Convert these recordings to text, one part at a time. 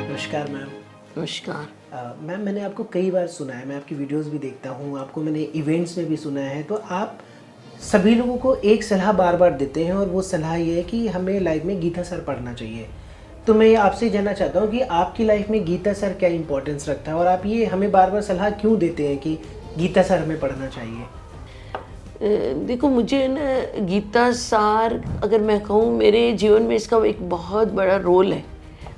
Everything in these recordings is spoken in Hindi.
नमस्कार मैम। नमस्कार। मैम, मैंने आपको कई बार सुना है, मैं आपकी वीडियोस भी देखता हूँ, आपको मैंने इवेंट्स में भी सुना है, तो आप सभी लोगों को एक सलाह बार बार देते हैं और वो सलाह ये है कि हमें लाइफ में गीता सर पढ़ना चाहिए। तो मैं ये आपसे जानना चाहता हूँ कि आपकी लाइफ में गीता सर क्या इंपॉर्टेंस रखता है और आप ये हमें बार बार सलाह क्यों देते हैं कि गीता सर हमें पढ़ना चाहिए? देखो, मुझे ना गीता सार, अगर मैं कहूँ, मेरे जीवन में इसका एक बहुत बड़ा रोल है।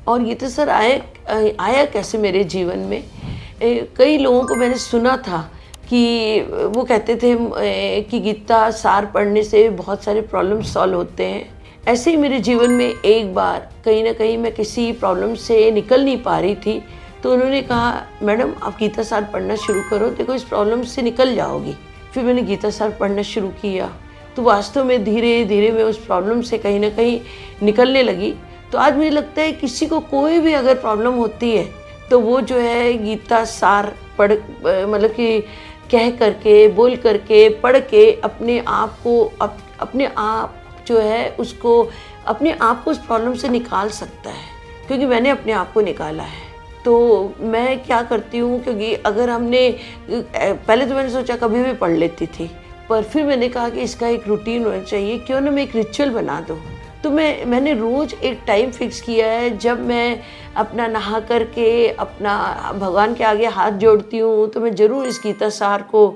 और गीता सर आया कैसे मेरे जीवन में? कई लोगों को मैंने सुना था कि वो कहते थे कि गीता सार पढ़ने से बहुत सारे प्रॉब्लम सॉल्व होते हैं। ऐसे ही मेरे जीवन में एक बार कहीं ना कहीं मैं किसी प्रॉब्लम से निकल नहीं पा रही थी, तो उन्होंने कहा, मैडम आप गीता सार पढ़ना शुरू करो, देखो इस प्रॉब्लम से निकल जाओगी। फिर मैंने गीता सार पढ़ना शुरू किया, तो वास्तव में धीरे धीरे मैं उस प्रॉब्लम से कहीं ना कहीं निकलने लगी। तो आज मुझे लगता है किसी को कोई भी अगर प्रॉब्लम होती है तो वो जो है गीता सार पढ़, मतलब कि कह करके, बोल करके, पढ़ के अपने आप को अपने आप जो है उसको, अपने आप को उस प्रॉब्लम से निकाल सकता है। क्योंकि मैंने अपने आप को निकाला है। तो मैं क्या करती हूँ, क्योंकि अगर हमने, पहले तो मैंने सोचा कभी भी पढ़ लेती थी, पर फिर मैंने कहा कि इसका एक रूटीन होना चाहिए, क्यों ना मैं एक रिचुअल बना दूँ। तो मैंने रोज़ एक टाइम फिक्स किया है, जब मैं अपना नहा करके अपना भगवान के आगे हाथ जोड़ती हूँ, तो मैं ज़रूर इस गीता सार को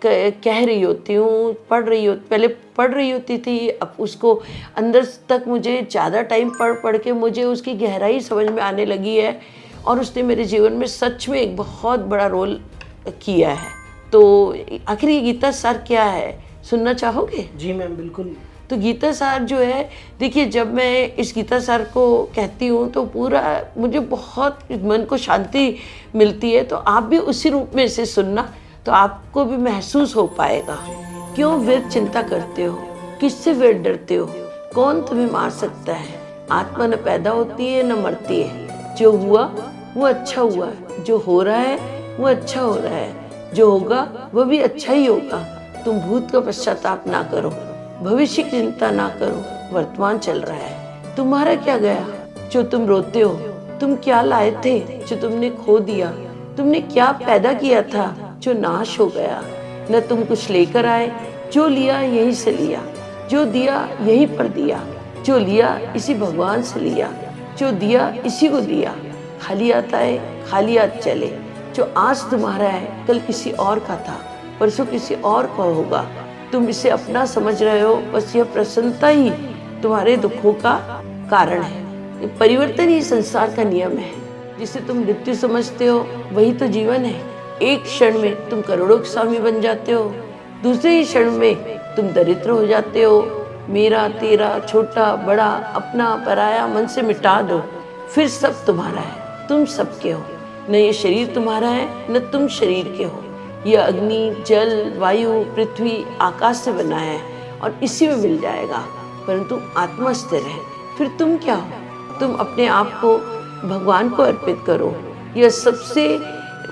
कह रही होती हूँ, पहले पढ़ रही होती थी, अब उसको अंदर तक मुझे ज़्यादा टाइम पढ़ के मुझे उसकी गहराई समझ में आने लगी है, और उसने मेरे जीवन में सच में एक बहुत बड़ा रोल किया है। तो आखिर ये गीता सार क्या है, सुनना चाहोगे? जी मैम, बिल्कुल। तो गीता सार जो है, देखिए, जब मैं इस गीता सार को कहती हूँ तो पूरा मुझे बहुत मन को शांति मिलती है। तो आप भी उसी रूप में इसे सुनना, तो आपको भी महसूस हो पाएगा। क्यों व्यर्थ चिंता करते हो, किससे व्यर्थ डरते हो, कौन तुम्हें मार सकता है? आत्मा न पैदा होती है न मरती है। जो हुआ वो अच्छा हुआ, जो हो रहा है वो अच्छा हो रहा है, जो होगा वो भी अच्छा ही होगा। तुम भूत का पश्चाताप ना करो, भविष्य की चिंता ना करो, वर्तमान चल रहा है। तुम्हारा क्या गया जो तुम रोते हो? तुम क्या लाए थे जो तुमने खो दिया? तुमने क्या पैदा किया था जो नाश हो गया? न तुम कुछ लेकर आए, जो लिया यहीं से लिया, जो दिया यहीं पर दिया, जो लिया इसी भगवान से लिया, जो दिया इसी को दिया। खाली आता है खाली हाथ चले। जो आज तुम्हारा है कल किसी और का था, परसों किसी और का होगा। तुम इसे अपना समझ रहे हो, बस यह प्रसन्नता ही तुम्हारे दुखों का कारण है। परिवर्तन ही संसार का नियम है। जिसे तुम मृत्यु समझते हो वही तो जीवन है। एक क्षण में तुम करोड़ों के स्वामी बन जाते हो, दूसरे ही क्षण में तुम दरिद्र हो जाते हो। मेरा तेरा, छोटा बड़ा, अपना पराया मन से मिटा दो, फिर सब तुम्हारा है, तुम सबके हो। न ये शरीर तुम्हारा है न तुम शरीर के हो। यह अग्नि, जल, वायु, पृथ्वी, आकाश से बना है और इसी में मिल जाएगा, परंतु आत्मा स्थिर है। फिर तुम क्या हो? तुम अपने आप को भगवान को अर्पित करो। यह सबसे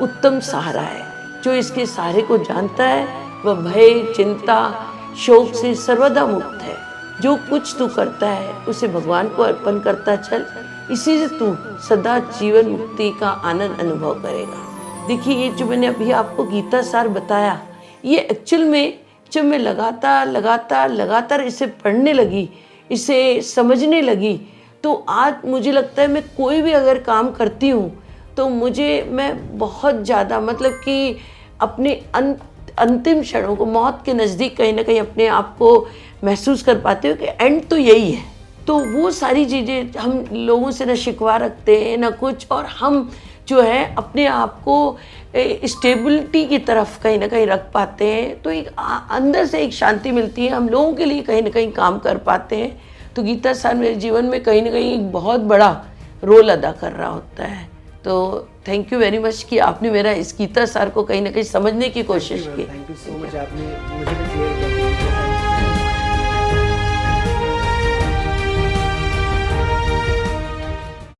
उत्तम सहारा है। जो इसके सहारे को जानता है वह भय, चिंता, शोक से सर्वदा मुक्त है। जो कुछ तू करता है उसे भगवान को अर्पण करता चल, इसी से तू सदा जीवन मुक्ति का आनंद अनुभव करेगा। देखिए, ये जो मैंने अभी आपको गीता सार बताया, ये एक्चुअल में जब मैं लगातार इसे पढ़ने लगी, इसे समझने लगी, तो आज मुझे लगता है मैं कोई भी अगर काम करती हूँ तो मैं बहुत ज़्यादा, मतलब कि अपने अंतिम क्षणों को, मौत के नज़दीक कहीं ना कहीं अपने आप को महसूस कर पाते हो कि एंड तो यही है। तो वो सारी चीज़ें, हम लोगों से न शिकवा रखते हैं न कुछ, और हम जो है अपने आप को स्टेबिलिटी की तरफ कहीं ना कहीं रख पाते हैं। तो एक अंदर से एक शांति मिलती है, हम लोगों के लिए कहीं ना कहीं काम कर पाते हैं। तो गीता सार मेरे जीवन में कहीं ना कहीं एक बहुत बड़ा रोल अदा कर रहा होता है। तो थैंक यू वेरी मच कि आपने मेरा इस गीता सार को कहीं ना कहीं समझने की कोशिश की। थैंक यू सो मच, आपने मुझे भी क्लियर कर दिया।